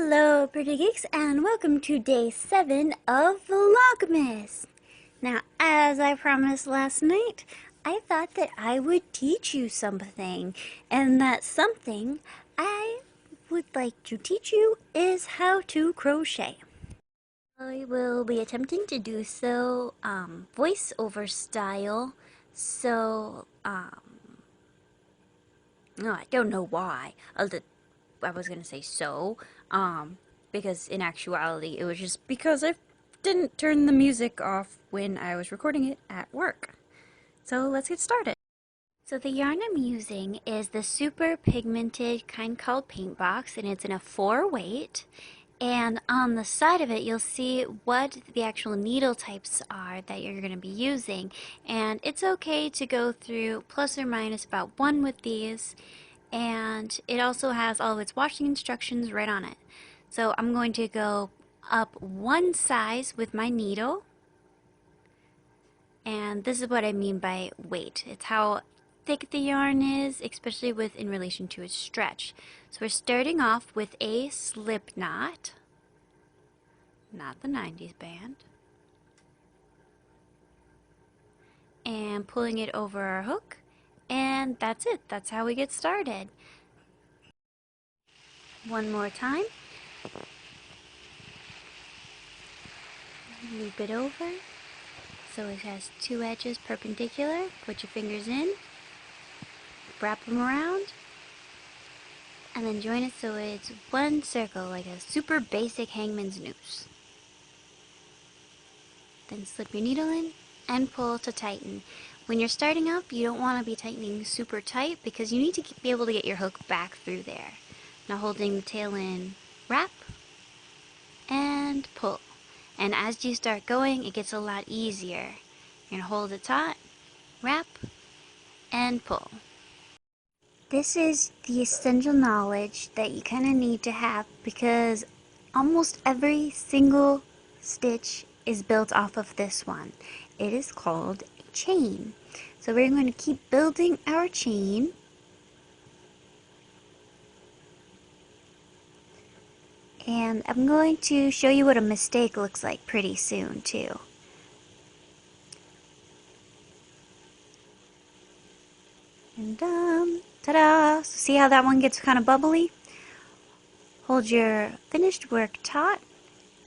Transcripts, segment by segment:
Hello, pretty geeks, and welcome to day 7 of Vlogmas. Now, as I promised last night, I thought that I would teach you something, and that something I would like to teach you is how to crochet. I will be attempting to do so voiceover style, so no, I don't know why. I was gonna say because in actuality it was just because I didn't turn the music off when I was recording it at work. So let's get started. So the yarn I'm using is the super pigmented kind called paint box, and it's in a 4 weight. And on the side of it, you'll see what the actual needle types are that you're going to be using. And it's okay to go through plus or minus about 1 with these. And it also has all of its washing instructions right on it. So I'm going to go up 1 size with my needle. And this is what I mean by weight. It's how thick the yarn is, especially in relation to its stretch. So we're starting off with a slip knot, not the 90s band, and pulling it over our hook, and that's it. That's how we get started. One more time. Loop it over so it has 2 edges perpendicular. Put your fingers in, wrap them around, and then join it so it's 1 circle, like a super basic hangman's noose. Then slip your needle in and pull to tighten. When you're starting up, you don't want to be tightening super tight because you need to be able to get your hook back through there. Now holding the tail in, wrap and pull. And as you start going, it gets a lot easier. You're going to hold it taut, wrap, and pull. This is the essential knowledge that you kind of need to have because almost every single stitch is built off of this one. It is called a chain. So we're going to keep building our chain. And I'm going to show you what a mistake looks like pretty soon too. And ta-da! So see how that one gets kind of bubbly? Hold your finished work taut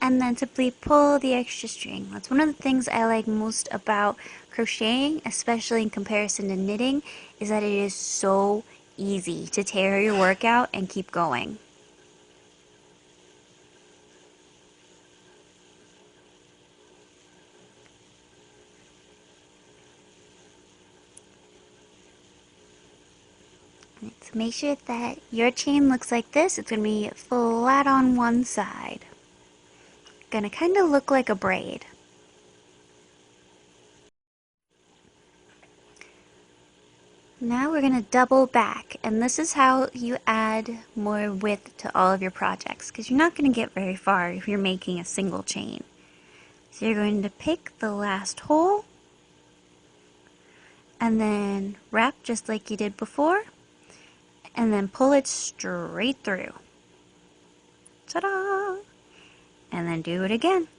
and then simply pull the extra string. That's one of the things I like most about crocheting, especially in comparison to knitting, is that it is so easy to tear your work out and keep going. So make sure that your chain looks like this. It's going to be flat on one side. Gonna kind of look like a braid. Now we're going to double back, and this is how you add more width to all of your projects, because you're not going to get very far if you're making a single chain. So you're going to pick the last hole, and then wrap just like you did before, and then pull it straight through. Ta-da! And then do it again.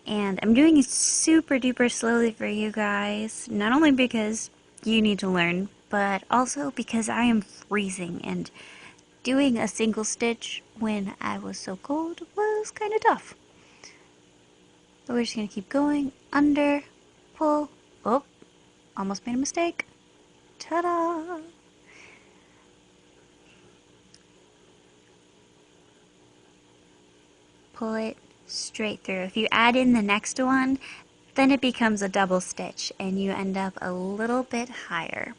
And I'm doing it super duper slowly for you guys, not only because you need to learn, but also because I am freezing, and doing a single stitch when I was so cold was kind of tough. But we're just going to keep going, under, pull, oh, almost made a mistake, ta-da! Pull it straight through. If you add in the next one, then it becomes a double stitch and you end up a little bit higher.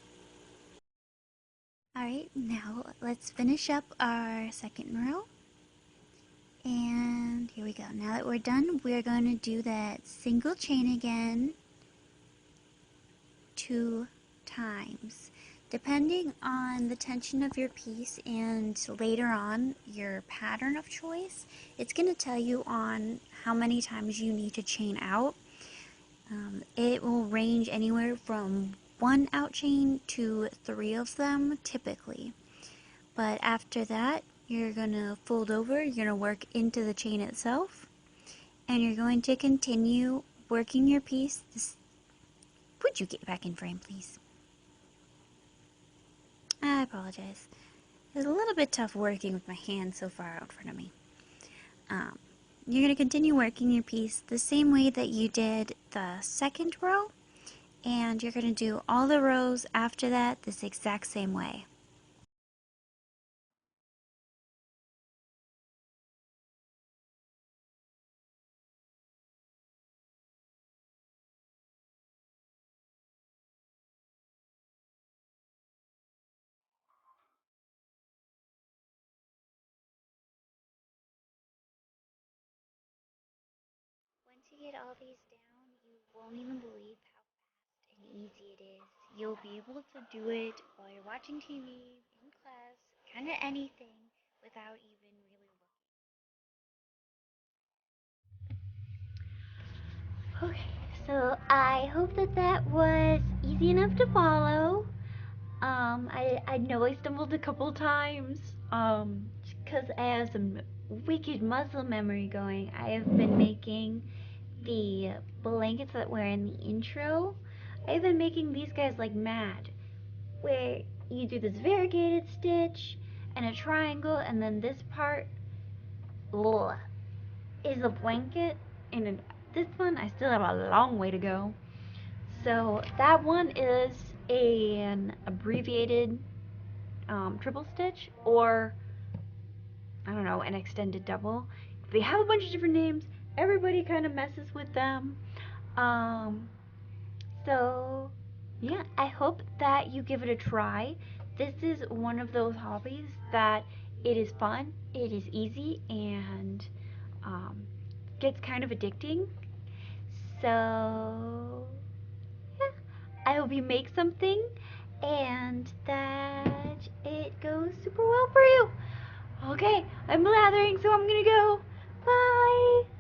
Alright, now let's finish up our second row. And here we go. Now that we're done, we're going to do that single chain again 2 times. Depending on the tension of your piece and later on your pattern of choice, it's going to tell you on how many times you need to chain out. It will range anywhere from 1 out chain to 3 of them typically. But after that, you're going to fold over, you're going to work into the chain itself, and you're going to continue working your piece. Would you get back in frame, please? I apologize. It was a little bit tough working with my hand so far out in front of me. You're going to continue working your piece the same way that you did the second row, and you're going to do all the rows after that this exact same way. Once you get all these down, you won't even believe how fast and easy it is. You'll be able to do it while you're watching TV, in class, kind of anything without even really looking. Okay, so I hope that that was easy enough to follow. I know I stumbled a couple times, because I have some wicked muscle memory going. I have been making the blankets that were in the intro. I've been making these guys like mad, where you do this variegated stitch and a triangle, and then this part ugh, is a blanket, and this one I still have a long way to go. So that one is an abbreviated triple stitch, or I don't know, an extended double. They have a bunch of different names. Everybody kind of messes with them. Um, so yeah, I hope that you give it a try. This is one of those hobbies that it is fun, it is easy, and gets kind of addicting. So yeah, I hope you make something and that it goes super well for you. Okay, I'm blathering, so I'm gonna go. Bye!